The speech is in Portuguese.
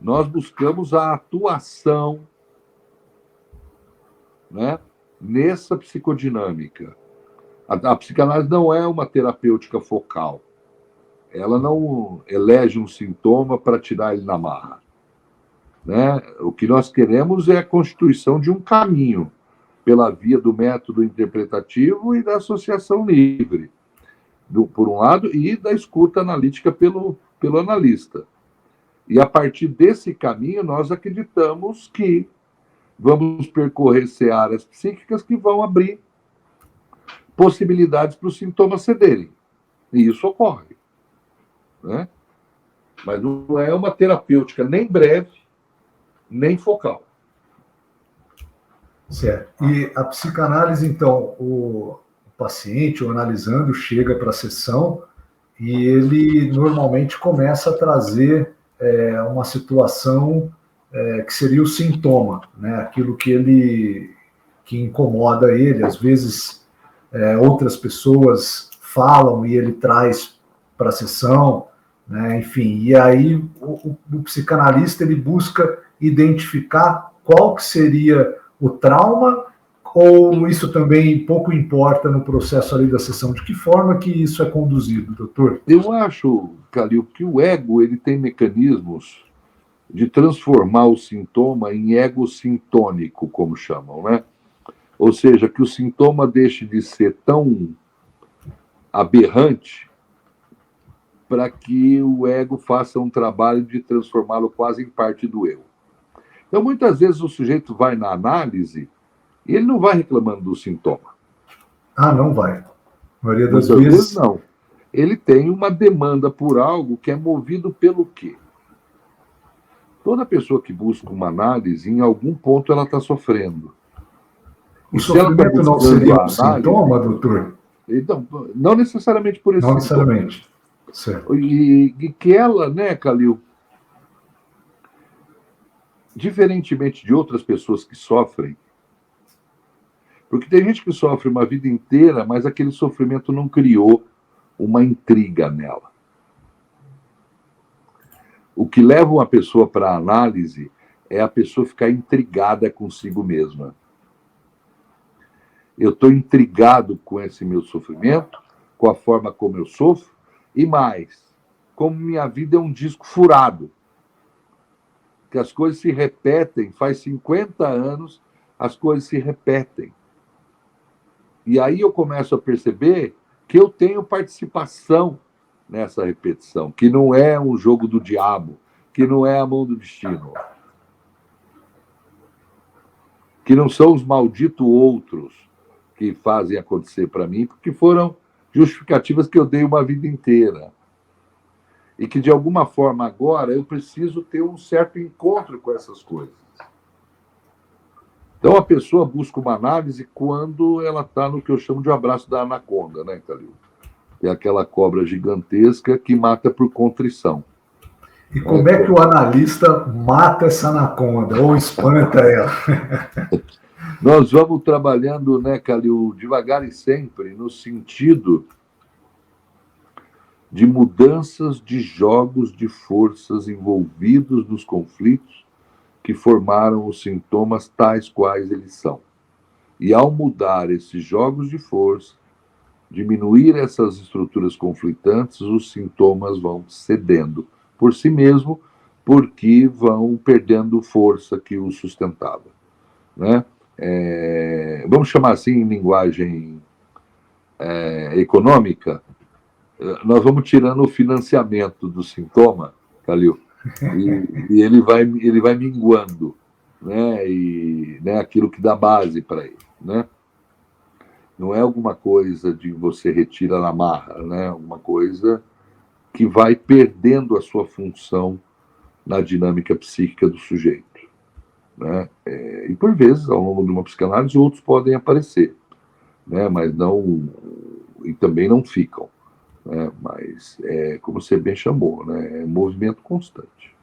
Nós buscamos a atuação, né, nessa psicodinâmica. A psicanálise não é uma terapêutica focal. Ela não elege um sintoma para tirar ele na marra. Né? O que nós queremos é a constituição de um caminho pela via do método interpretativo e da associação livre, por um lado, e da escuta analítica pelo analista. E a partir desse caminho, nós acreditamos que vamos percorrer searas psíquicas que vão abrir possibilidades para os sintomas cederem. E isso ocorre. Né? Mas não é uma terapêutica nem breve, nem focal. Certo. E a psicanálise, então, o paciente, o analisando, chega para a sessão e ele normalmente começa a trazer uma situação que seria o sintoma, né? Aquilo que incomoda ele. Às vezes, outras pessoas falam e ele traz para a sessão, né? Enfim, e aí o psicanalista ele busca identificar qual que seria o trauma, ou isso também pouco importa no processo ali da sessão? De que forma que isso é conduzido, doutor? Eu acho, Calil, que o ego ele tem mecanismos de transformar o sintoma em ego sintônico, como chamam, né? Ou seja, que o sintoma deixe de ser tão aberrante para que o ego faça um trabalho de transformá-lo quase em parte do eu. Então, muitas vezes o sujeito vai na análise e ele não vai reclamando do sintoma. Ah, não vai. A maioria das muitas vezes... vezes não. Ele tem uma demanda por algo que é movido pelo quê? Toda pessoa que busca uma análise, em algum ponto ela está sofrendo. O sofrimento não seria um sintoma, doutor? Então, não necessariamente por esse Não necessariamente. Certo. E que ela, né, Calil, diferentemente de outras pessoas que sofrem, porque tem gente que sofre uma vida inteira, mas aquele sofrimento não criou uma intriga nela. O que leva uma pessoa para a análise é a pessoa ficar intrigada consigo mesma. Eu estou intrigado com esse meu sofrimento, com a forma como eu sofro, e mais, como minha vida é um disco furado. Que as coisas se repetem, faz 50 anos, as coisas se repetem. E aí eu começo a perceber que eu tenho participação nessa repetição, que não é um jogo do diabo, que não é a mão do destino, que não são os malditos outros que fazem acontecer para mim, porque foram justificativas que eu dei uma vida inteira. E que, de alguma forma, agora eu preciso ter um certo encontro com essas coisas. Então, a pessoa busca uma análise quando ela está no que eu chamo de abraço da anaconda, né, Calil? É aquela cobra gigantesca que mata por contrição. E como é que o analista mata essa anaconda ou espanta ela? Nós vamos trabalhando, né, Calil, devagar e sempre, no sentido de mudanças de jogos de forças envolvidos nos conflitos que formaram os sintomas tais quais eles são. E ao mudar esses jogos de força, diminuir essas estruturas conflitantes, os sintomas vão cedendo por si mesmo, porque vão perdendo força que os sustentava. Né? Vamos chamar assim em linguagem econômica, nós vamos tirando o financiamento do sintoma, Calil, e ele vai minguando, né? E, né, aquilo que dá base para ele, né? Não é alguma coisa de você retira na marra, né? Alguma coisa que vai perdendo a sua função na dinâmica psíquica do sujeito, né? E por vezes, ao longo de uma psicanálise, outros podem aparecer, né? Mas não, e também não ficam. Mas, como você bem chamou, né? É movimento constante.